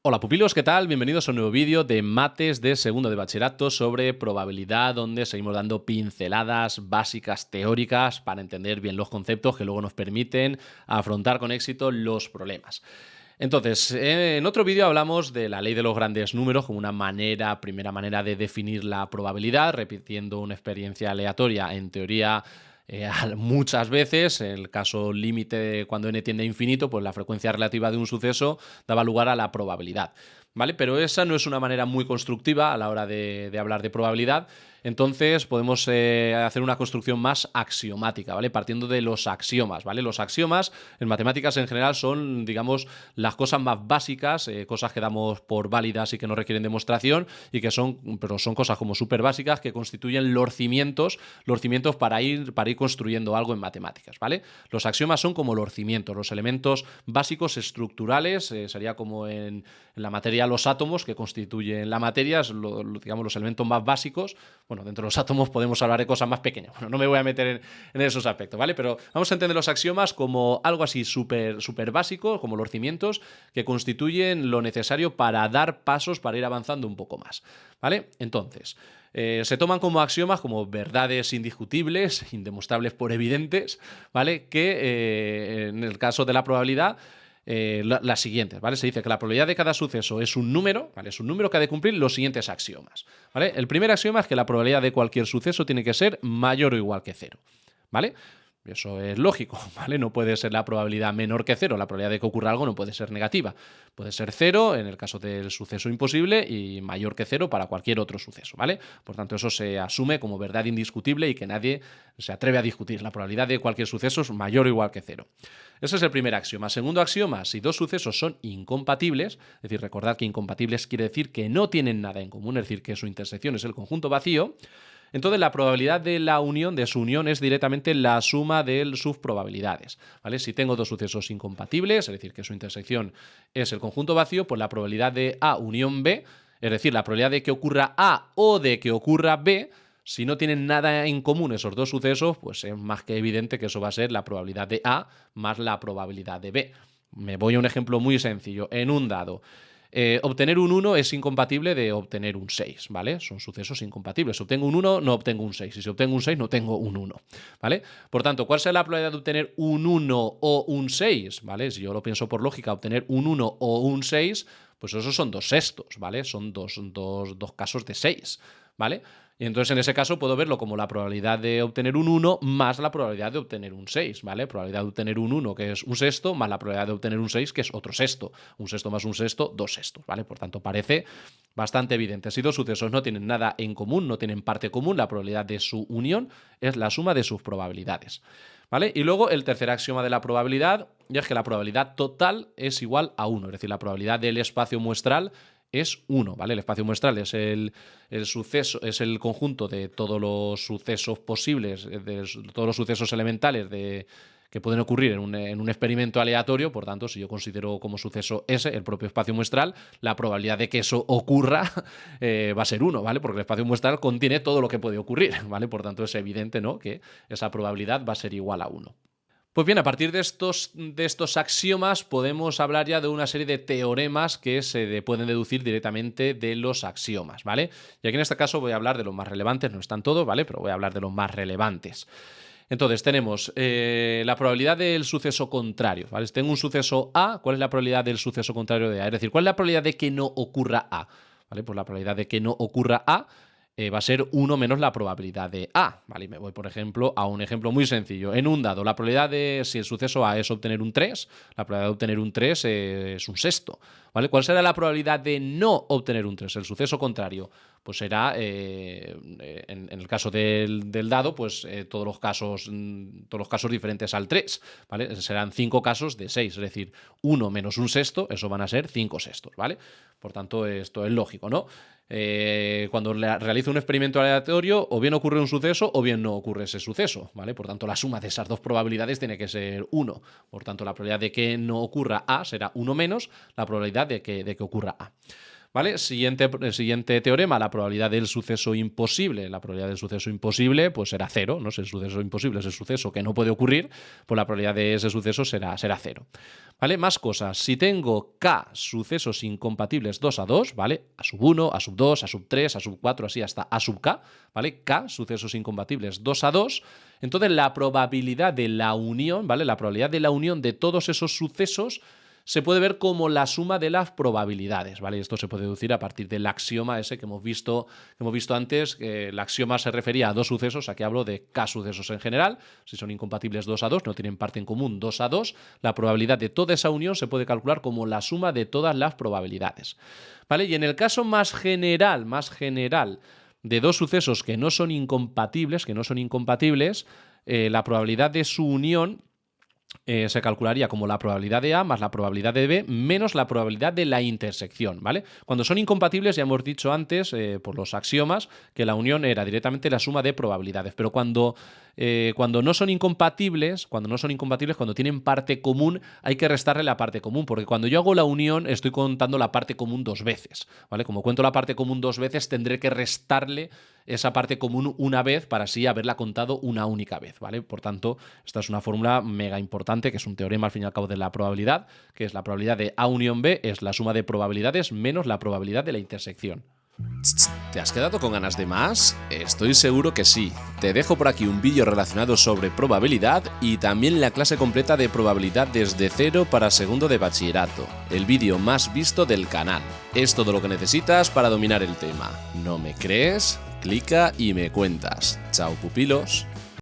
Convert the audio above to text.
Hola pupilos, ¿qué tal? Bienvenidos a un nuevo vídeo de mates de segundo de bachillerato sobre probabilidad, donde seguimos dando pinceladas básicas teóricas para entender bien los conceptos que luego nos permiten afrontar con éxito los problemas. Entonces, en otro vídeo hablamos de la ley de los grandes números como una primera manera de definir la probabilidad, repitiendo una experiencia aleatoria en teoría muchas veces. En el caso límite, cuando n tiende a infinito, pues la frecuencia relativa de un suceso daba lugar a la probabilidad, ¿vale? Pero esa no es una manera muy constructiva a la hora de hablar de probabilidad. Entonces podemos hacer una construcción más axiomática, ¿vale? Partiendo de los axiomas, ¿vale? Los axiomas en matemáticas en general son, digamos, las cosas más básicas, cosas que damos por válidas y que no requieren demostración y que pero son cosas como súper básicas que constituyen los cimientos para ir construyendo algo en matemáticas, ¿vale? Los axiomas son como los cimientos, los elementos básicos estructurales, sería como en la materia los átomos que constituyen la materia, digamos los elementos más básicos. Bueno, dentro de los átomos podemos hablar de cosas más pequeñas. Bueno, no me voy a meter en esos aspectos, ¿vale? Pero vamos a entender los axiomas como algo así súper básico, como los cimientos que constituyen lo necesario para dar pasos para ir avanzando un poco más, ¿vale? Entonces, se toman como axiomas, como verdades indiscutibles, indemostrables por evidentes, ¿vale? Que en el caso de la probabilidad, las siguientes, ¿vale? Se dice que la probabilidad de cada suceso es un número, ¿vale? Es un número que ha de cumplir los siguientes axiomas, ¿vale? El primer axioma es que la probabilidad de cualquier suceso tiene que ser mayor o igual que cero, ¿vale? Eso es lógico, ¿vale? No puede ser la probabilidad menor que cero. La probabilidad de que ocurra algo no puede ser negativa. Puede ser cero en el caso del suceso imposible y mayor que cero para cualquier otro suceso, ¿vale? Por tanto, eso se asume como verdad indiscutible y que nadie se atreve a discutir. La probabilidad de cualquier suceso es mayor o igual que cero. Ese es el primer axioma. Segundo axioma, si dos sucesos son incompatibles, es decir, recordad que incompatibles quiere decir que no tienen nada en común, es decir, que su intersección es el conjunto vacío, entonces la probabilidad de su unión es directamente la suma de sus probabilidades, ¿vale? Si tengo dos sucesos incompatibles, es decir, que su intersección es el conjunto vacío, pues la probabilidad de A unión B, es decir, la probabilidad de que ocurra A o de que ocurra B, si no tienen nada en común esos dos sucesos, pues es más que evidente que eso va a ser la probabilidad de A más la probabilidad de B. Me voy a un ejemplo muy sencillo. En un dado, obtener un 1 es incompatible de obtener un 6, ¿vale? Son sucesos incompatibles. Si obtengo un 1, no obtengo un 6. Y si obtengo un 6, no tengo un 1, ¿vale? Por tanto, ¿cuál será la probabilidad de obtener un 1 o un 6? ¿Vale? Si yo lo pienso por lógica, obtener un 1 o un 6, pues esos son dos sextos, ¿vale? Son dos casos de 6, ¿vale? Y entonces en ese caso puedo verlo como la probabilidad de obtener un 1 más la probabilidad de obtener un 6, ¿vale? Probabilidad de obtener un 1, que es un sexto, más la probabilidad de obtener un 6, que es otro sexto. Un sexto más un sexto, dos sextos, ¿vale? Por tanto, parece bastante evidente. Si dos sucesos no tienen nada en común, no tienen parte común, la probabilidad de su unión es la suma de sus probabilidades, ¿vale? Y luego el tercer axioma de la probabilidad, ya es que la probabilidad total es igual a 1, es decir, la probabilidad del espacio muestral es 1, ¿vale? El espacio muestral es el suceso, es el conjunto de todos los sucesos posibles, de todos los sucesos elementales que pueden ocurrir en un experimento aleatorio. Por tanto, si yo considero como suceso ese, el propio espacio muestral, la probabilidad de que eso ocurra va a ser 1, ¿vale? Porque el espacio muestral contiene todo lo que puede ocurrir, ¿vale? Por tanto, es evidente, ¿no?, que esa probabilidad va a ser igual a 1. Pues bien, a partir de estos axiomas podemos hablar ya de una serie de teoremas que se pueden deducir directamente de los axiomas, ¿vale? Y aquí en este caso voy a hablar de los más relevantes, no están todos, ¿vale? Pero voy a hablar de los más relevantes. Entonces tenemos la probabilidad del suceso contrario, ¿vale? Si tengo un suceso A, ¿cuál es la probabilidad del suceso contrario de A? Es decir, ¿cuál es la probabilidad de que no ocurra A? ¿Vale? Pues la probabilidad de que no ocurra A va a ser 1 menos la probabilidad de A, ¿vale? Y me voy, por ejemplo, a un ejemplo muy sencillo. En un dado, la probabilidad de, si el suceso A es obtener un 3, la probabilidad de obtener un 3 es un sexto, ¿vale? ¿Cuál será la probabilidad de no obtener un 3? El suceso contrario, pues será, en el caso del dado, pues todos los casos diferentes al 3, ¿vale? Serán 5 casos de 6, es decir, 1 menos un sexto, eso van a ser 5 sextos, ¿vale? Por tanto, esto es lógico, ¿no? Cuando realizo un experimento aleatorio, o bien ocurre un suceso o bien no ocurre ese suceso, ¿vale? Por tanto, la suma de esas dos probabilidades tiene que ser 1. Por tanto, la probabilidad de que no ocurra A será 1 menos la probabilidad de que ocurra A, ¿Vale? Siguiente teorema, la probabilidad del suceso imposible. La probabilidad del suceso imposible pues será cero, ¿no? Si el suceso imposible es el suceso que no puede ocurrir, pues la probabilidad de ese suceso será cero. ¿Vale? Más cosas. Si tengo K sucesos incompatibles 2 a 2, ¿vale? A sub 1, A sub 2, A sub 3, A sub 4, así hasta A sub K, ¿vale? K sucesos incompatibles 2 a 2, entonces la probabilidad de la unión, ¿vale? La probabilidad de la unión de todos esos sucesos se puede ver como la suma de las probabilidades, ¿vale? Esto se puede deducir a partir del axioma ese que hemos visto antes, que el axioma se refería a dos sucesos, aquí hablo de K sucesos en general, si son incompatibles 2 a 2, no tienen parte en común 2 a 2, la probabilidad de toda esa unión se puede calcular como la suma de todas las probabilidades, ¿vale? Y en el caso más general de dos sucesos que no son incompatibles, la probabilidad de su unión se calcularía como la probabilidad de A más la probabilidad de B menos la probabilidad de la intersección, ¿vale? Cuando son incompatibles ya hemos dicho antes, por los axiomas, que la unión era directamente la suma de probabilidades, pero cuando no son incompatibles, cuando tienen parte común, hay que restarle la parte común, porque cuando yo hago la unión estoy contando la parte común dos veces, ¿vale? Como cuento la parte común dos veces, tendré que restarle esa parte común una vez para así haberla contado una única vez, ¿vale? Por tanto, esta es una fórmula mega importante, que es un teorema al fin y al cabo de la probabilidad, que es la probabilidad de A unión B, es la suma de probabilidades menos la probabilidad de la intersección. ¿Te has quedado con ganas de más? Estoy seguro que sí. Te dejo por aquí un vídeo relacionado sobre probabilidad y también la clase completa de probabilidad desde cero para segundo de bachillerato, el vídeo más visto del canal. Es todo lo que necesitas para dominar el tema. ¿No me crees? Clica y me cuentas. Chao, pupilos.